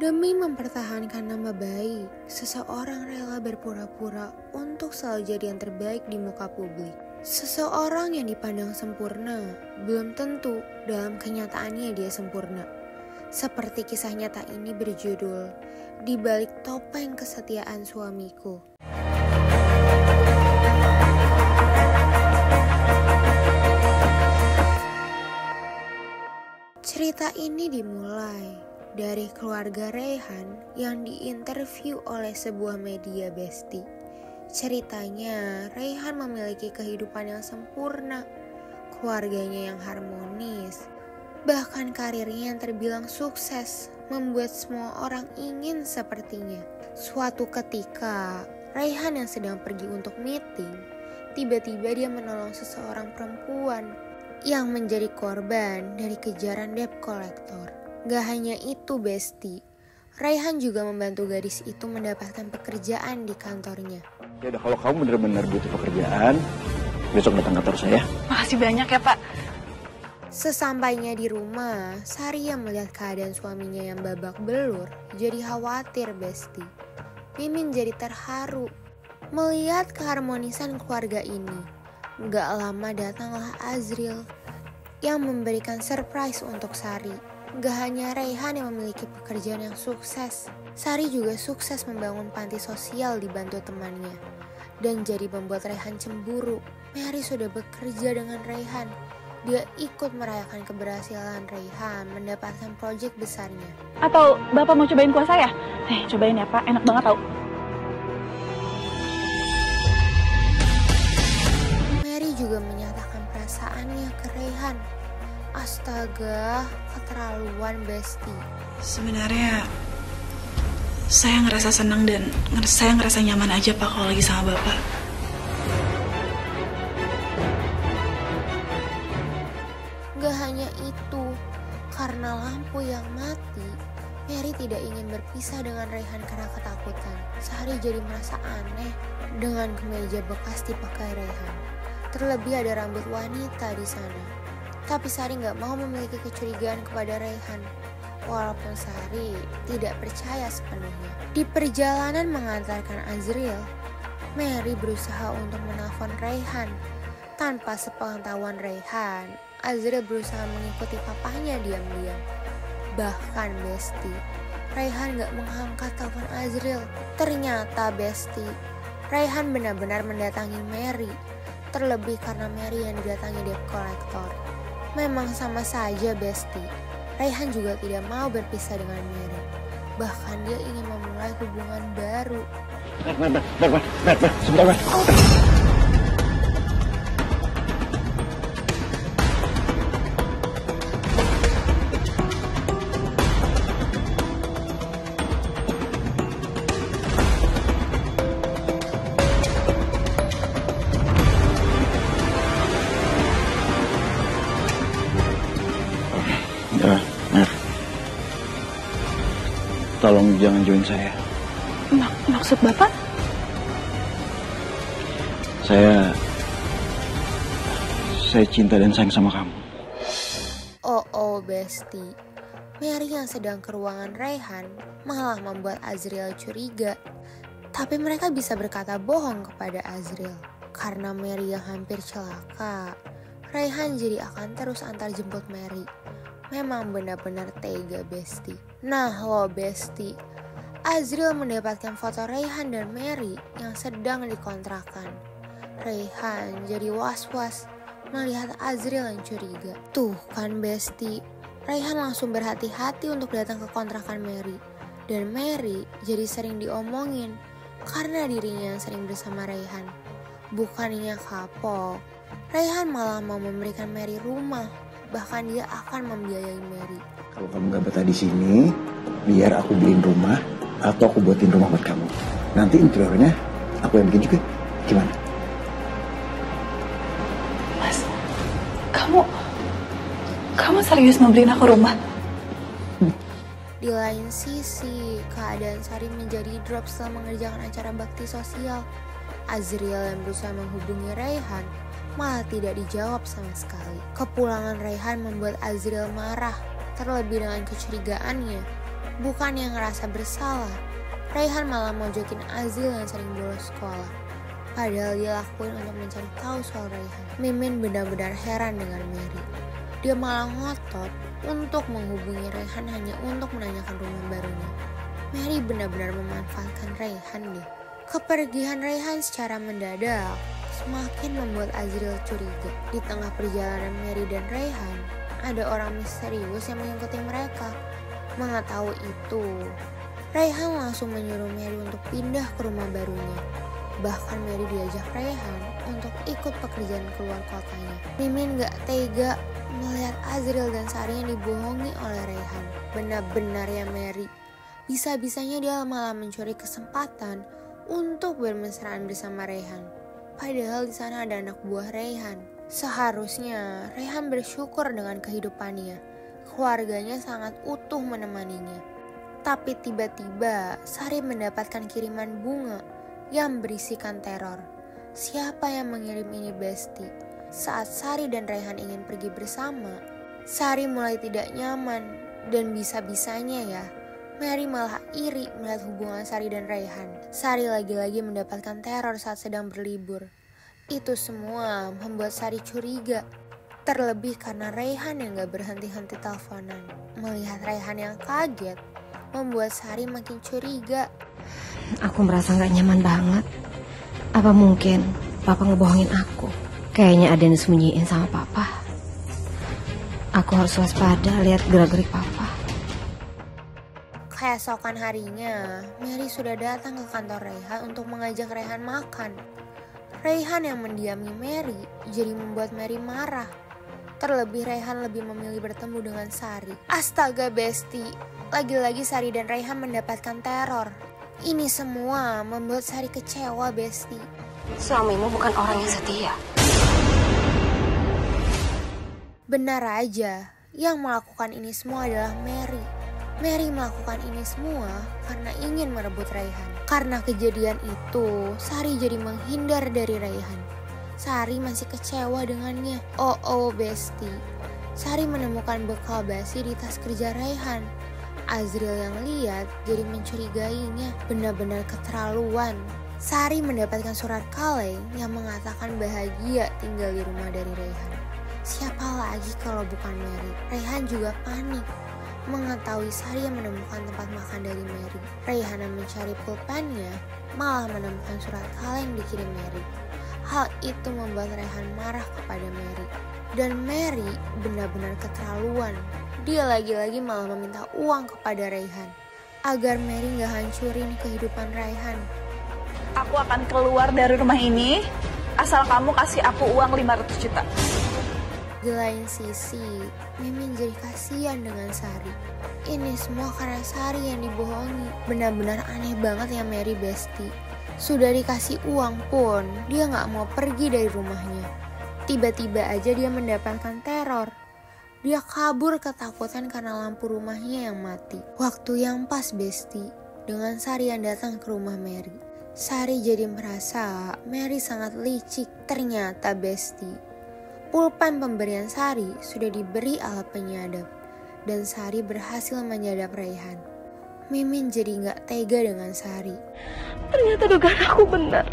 Demi mempertahankan nama baik, seseorang rela berpura-pura untuk selalu jadi yang terbaik di muka publik. Seseorang yang dipandang sempurna, belum tentu dalam kenyataannya dia sempurna. Seperti kisah nyata ini berjudul, Di Balik Topeng Kesetiaan Suamiku. Cerita ini dimulai dari keluarga Reyhan yang diinterview oleh sebuah media Besti. Ceritanya, Reyhan memiliki kehidupan yang sempurna, keluarganya yang harmonis, bahkan karirnya yang terbilang sukses, membuat semua orang ingin sepertinya. Suatu ketika, Reyhan yang sedang pergi untuk meeting, tiba-tiba dia menolong seseorang perempuan yang menjadi korban dari kejaran debt collector. Gak hanya itu Besti, Reyhan juga membantu gadis itu mendapatkan pekerjaan di kantornya. Ya udah, kalau kamu benar-benar butuh pekerjaan, besok datang kantor saya. Makasih banyak ya Pak. Sesampainya di rumah, Saria melihat keadaan suaminya yang babak belur, jadi khawatir Besti. Mimin jadi terharu melihat keharmonisan keluarga ini. Gak lama datanglah Azril yang memberikan surprise untuk Sari. Gak hanya Reyhan yang memiliki pekerjaan yang sukses, Sari juga sukses membangun panti sosial dibantu temannya. Dan jadi membuat Reyhan cemburu. Mary sudah bekerja dengan Reyhan. Dia ikut merayakan keberhasilan Reyhan mendapatkan proyek besarnya. Atau Bapak mau cobain kuah saya? Cobain ya Pak, enak banget tau. Mary juga menyatakan perasaannya ke Reyhan. Astaga, keterlaluan Besti. Sebenarnya saya ngerasa senang dan saya ngerasa nyaman aja Pak kalau lagi sama Bapak. Gak hanya itu, karena lampu yang mati, Mary tidak ingin berpisah dengan Reyhan karena ketakutan. Sari jadi merasa aneh dengan kemeja bekas dipakai Reyhan. Terlebih ada rambut wanita di sana. Tapi Sari gak mau memiliki kecurigaan kepada Reyhan, walaupun Sari tidak percaya sepenuhnya. Di perjalanan mengantarkan Azril, Mary berusaha untuk menelpon Reyhan. Tanpa sepengetahuan Reyhan, Azril berusaha mengikuti papahnya diam-diam. Bahkan Besti, Reyhan gak mengangkat telepon Azril. Ternyata Besti, Reyhan benar-benar mendatangi Mary. Terlebih karena Mary yang didatangi debt collector. Memang sama saja Besti, Reyhan juga tidak mau berpisah dengan Mary. Bahkan dia ingin memulai hubungan baru. Sebentar. Tolong jangan join saya. Maksud Bapak? Saya cinta dan sayang sama kamu. Oh Besti, Mary yang sedang ke ruangan Reyhan malah membuat Azril curiga. Tapi mereka bisa berkata bohong kepada Azril. Karena Mary yang hampir celaka, Reyhan jadi akan terus antar jemput Mary. Memang benar-benar tega Besti. Nah lo Besti, Azril mendapatkan foto Reyhan dan Mary yang sedang dikontrakan. Reyhan jadi was-was melihat Azril yang curiga. Tuh kan Besti, Reyhan langsung berhati-hati untuk datang ke kontrakan Mary. Dan Mary jadi sering diomongin karena dirinya yang sering bersama Reyhan. Bukannya kapok, Reyhan malah mau memberikan Mary rumah. Bahkan dia akan membiayai Mary. Kalau kamu gak betah di sini, biar aku beliin rumah atau aku buatin rumah buat kamu. Nanti interiornya aku yang bikin juga. Gimana? Mas, kamu serius mau beliin aku rumah? Di lain sisi, keadaan Sari menjadi drop setelah mengerjakan acara bakti sosial. Azril yang berusaha menghubungi Reyhan malah tidak dijawab sama sekali. Kepulangan Reyhan membuat Azril marah, terlebih dengan kecurigaannya. Bukan yang ngerasa bersalah, Raihan malah mojokin Azril yang sering bolos sekolah. Padahal dia lakuin untuk mencari tahu soal Raihan. Mimin benar-benar heran dengan Mary. Dia malah ngotot untuk menghubungi Raihan hanya untuk menanyakan rumah barunya. Mary benar-benar memanfaatkan Raihan deh. Kepergian Raihan secara mendadak semakin membuat Azril curiga. Di tengah perjalanan Mary dan Raihan, ada orang misterius yang mengikuti mereka. Mengetahui itu, Raihan langsung menyuruh Mary untuk pindah ke rumah barunya. Bahkan Mary diajak Raihan untuk ikut pekerjaan keluar kotanya. Mimin gak tega melihat Azril dan Sari yang dibohongi oleh Raihan. Benar-benar ya Mary, bisa-bisanya dia malah mencuri kesempatan untuk bermesraan bersama Raihan. Padahal di sana ada anak buah Raihan. Seharusnya Raihan bersyukur dengan kehidupannya. Keluarganya sangat utuh menemaninya. Tapi tiba-tiba Sari mendapatkan kiriman bunga yang berisikan teror. Siapa yang mengirim ini Besti? Saat Sari dan Raihan ingin pergi bersama, Sari mulai tidak nyaman dan bisa-bisanya ya, Mary malah iri melihat hubungan Sari dan Raihan. Sari lagi-lagi mendapatkan teror saat sedang berlibur. Itu semua membuat Sari curiga. Terlebih karena Raihan yang gak berhenti-henti teleponan. Melihat Raihan yang kaget, membuat Sari makin curiga. Aku merasa gak nyaman banget. Apa mungkin Papa ngebohongin aku? Kayaknya ada yang disembunyiin sama Papa. Aku harus waspada lihat gerak-gerik Papa. Keesokan harinya, Mary sudah datang ke kantor Raihan untuk mengajak Raihan makan. Raihan yang mendiami Mary jadi membuat Mary marah. Terlebih Raihan lebih memilih bertemu dengan Sari. Astaga Besti, lagi-lagi Sari dan Raihan mendapatkan teror. Ini semua membuat Sari kecewa Besti. Suamimu bukan orang yang setia. Benar aja, yang melakukan ini semua adalah Mary. Mary melakukan ini semua karena ingin merebut Raihan. Karena kejadian itu, Sari jadi menghindar dari Raihan. Sari masih kecewa dengannya. Oh Besti, Sari menemukan bekal basi di tas kerja Raihan. Azril yang lihat jadi mencurigainya. Benar-benar keterlaluan. Sari mendapatkan surat kaleng yang mengatakan bahagia tinggal di rumah dari Raihan. Siapa lagi kalau bukan Mary? Raihan juga panik mengetahui Sari yang menemukan tempat makan dari Mary. Raihan yang mencari pulpennya malah menemukan surat kaleng dikirim Mary. Hal itu membuat Raihan marah kepada Mary. Dan Mary benar-benar keterlaluan. Dia lagi-lagi malah meminta uang kepada Raihan agar Mary gak hancurin kehidupan Raihan. Aku akan keluar dari rumah ini asal kamu kasih aku uang 500 juta. Di lain sisi, Mimin jadi kasihan dengan Sari. Ini semua karena Sari yang dibohongi. Benar-benar aneh banget ya Mary Besti. Sudah dikasih uang pun, dia gak mau pergi dari rumahnya. Tiba-tiba aja dia mendapatkan teror. Dia kabur ketakutan karena lampu rumahnya yang mati. Waktu yang pas Besti, dengan Sari yang datang ke rumah Mary. Sari jadi merasa Mary sangat licik. Ternyata Besti, pulpen pemberian Sari sudah diberi alat penyadap. Dan Sari berhasil menyadap Raihan. Mimin jadi gak tega dengan Sari. Ternyata dugaan aku benar.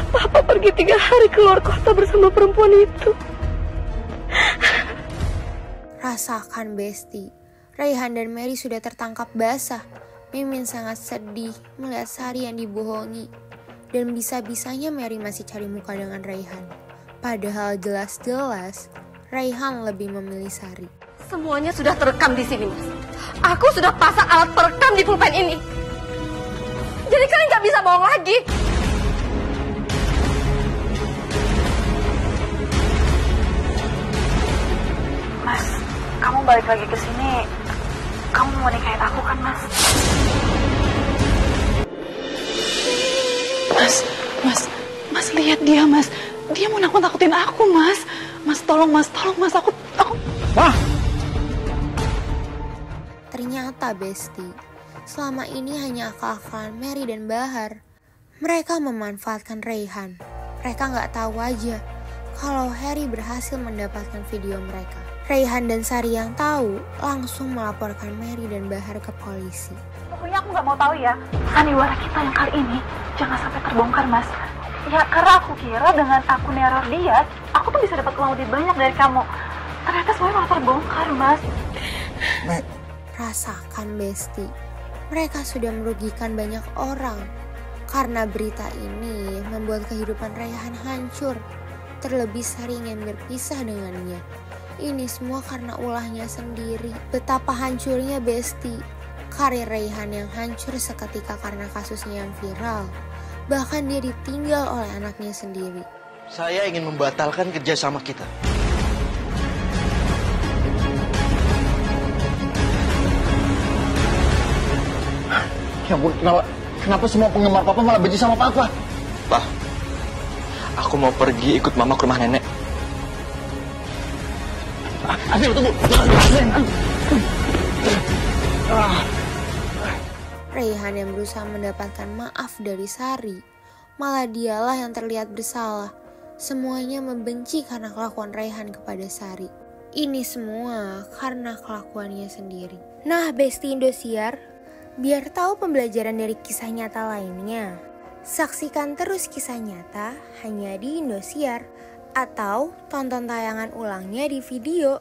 Papa pergi 3 hari keluar kota bersama perempuan itu. Rasakan Besti, Raihan dan Mary sudah tertangkap basah. Mimin sangat sedih melihat Sari yang dibohongi. Dan bisa-bisanya Mary masih cari muka dengan Raihan. Padahal jelas-jelas Raihan lebih memilih Sari. Semuanya sudah terekam di sini, Mas. Aku sudah pasang alat perekam di pulpen ini. Jadi kalian nggak bisa bohong lagi. Mas, kamu balik lagi ke sini. Kamu mau nikahin aku kan, Mas? Mas lihat dia, Mas. Dia mau nakut-nakutin aku, Mas. Mas tolong, Mas. Aku. Wah! Ternyata Besti, selama ini hanya akal-akalan Mary dan Bahar. Mereka memanfaatkan Raihan. Mereka nggak tahu aja kalau Harry berhasil mendapatkan video mereka. Raihan dan Sari yang tahu langsung melaporkan Mary dan Bahar ke polisi. Pokoknya aku nggak mau tahu ya, sandiwara kita yang kali ini jangan sampai terbongkar, Mas. Ya karena aku kira dengan aku neror dia, aku tuh bisa dapat uang lebih banyak dari kamu. Ternyata semuanya malah terbongkar, Mas. Rasakan, Besti. Mereka sudah merugikan banyak orang. Karena berita ini membuat kehidupan Raihan hancur. Terlebih Sari ingin berpisah dengannya. Ini semua karena ulahnya sendiri. Betapa hancurnya, Besti. Karir Raihan yang hancur seketika karena kasusnya yang viral. Bahkan dia ditinggal oleh anaknya sendiri. Saya ingin membatalkan kerjasama kita. Ya ampun, kenapa semua penggemar papa malah benci sama papa? Pak, aku mau pergi ikut mama ke rumah nenek. Afif, tunggu. Raihan yang berusaha mendapatkan maaf dari Sari, malah dialah yang terlihat bersalah. Semuanya membenci karena kelakuan Raihan kepada Sari. Ini semua karena kelakuannya sendiri. Nah, Besti Indosiar, biar tahu pembelajaran dari kisah nyata lainnya, saksikan terus kisah nyata hanya di Indosiar atau tonton tayangan ulangnya di video